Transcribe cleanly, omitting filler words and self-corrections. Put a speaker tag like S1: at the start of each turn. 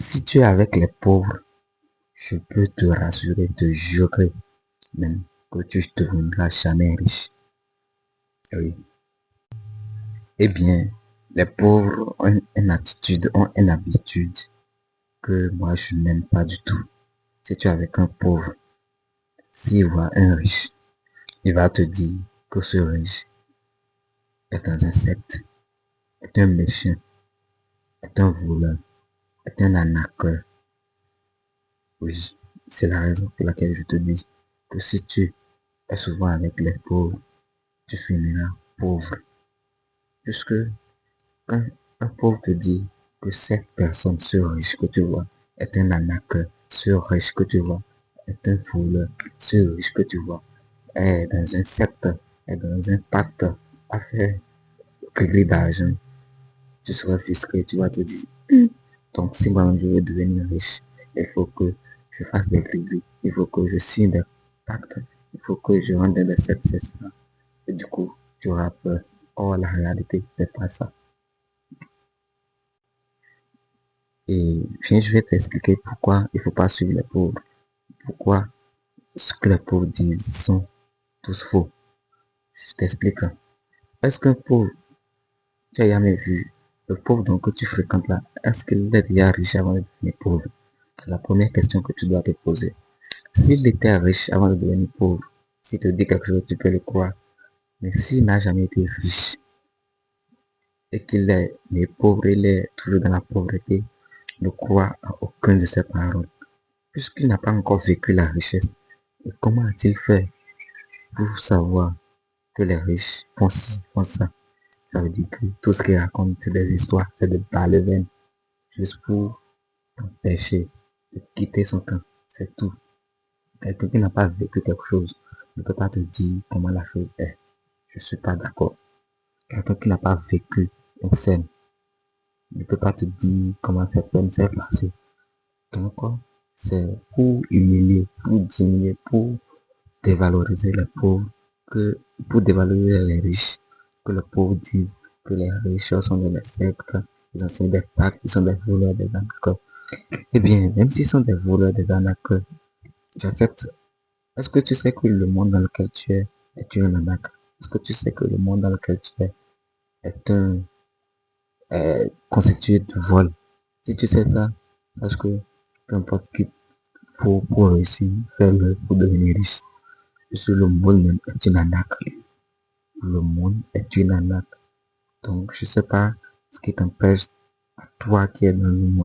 S1: Si tu es avec les pauvres, je peux te rassurer, te jurer même que tu ne deviendras jamais riche. Oui. Eh bien, les pauvres ont une attitude, ont une habitude que moi je n'aime pas du tout. Si tu es avec un pauvre, s'il voit un riche, il va te dire que ce riche est dans un secte, est un méchant, est un voleur, est un arnaqueur. Oui, c'est la raison pour laquelle je te dis que si tu es souvent avec les pauvres, tu finiras pauvre. Puisque quand un pauvre te dit que cette personne, ce riche que tu vois, est un arnaqueur, ce riche que tu vois, est un voleur, ce riche que tu vois, est dans un secte, est dans un pacte à faire régler d'argent, tu seras frustré, tu vas te dire, donc si moi je veux devenir riche, il faut que je fasse des crédits, il faut que je signe des pactes, il faut que je rentre dans des sectes, c'est ça. Et du coup, tu auras peur. Or, la réalité, c'est pas ça. Et je vais t'expliquer pourquoi il ne faut pas suivre les pauvres. Pourquoi ce que les pauvres disent sont tous faux. Je t'explique. Est-ce qu'un pauvre, tu as jamais vu le pauvre donc que tu fréquentes là, est-ce qu'il est déjà riche avant de devenir pauvre? C'est la première question que tu dois te poser. S'il était riche avant de devenir pauvre, s'il te dit quelque chose, tu peux le croire. Mais s'il n'a jamais été riche et qu'il est né pauvre, il est toujours dans la pauvreté, ne crois à aucune de ses paroles. Puisqu'il n'a pas encore vécu la richesse, et comment a-t-il fait pour savoir que les riches font ci, font ça? Ça veut dire que tout ce qu'il raconte, c'est des histoires, c'est des balles juste pour t'empêcher de quitter son camp. C'est tout. Quelqu'un qui n'a pas vécu quelque chose ne peut pas te dire comment la chose est. Je ne suis pas d'accord. Quelqu'un qui n'a pas vécu une scène ne peut pas te dire comment cette scène s'est passée. Donc, c'est pour humilier, pour diminuer, pour dévaloriser les pauvres, que, pour dévaloriser les riches, que les pauvres disent que les riches sont des sectes, ils sont des pactes, ils sont des voleurs, des arnaqueurs. Eh bien, même s'ils sont des voleurs, des arnaqueurs, j'accepte. Est-ce que tu sais que le monde dans lequel tu es est une arnaque? Est-ce que tu sais que le monde dans lequel tu es est un constitué de vol? Si tu sais ça, sache que peu importe qui pour réussir, faire-le pour devenir riche. Parce que le monde même est une arnaque. Le monde est une arnaque. Donc, je sais pas ce qui t'empêche, à toi qui es dans le monde.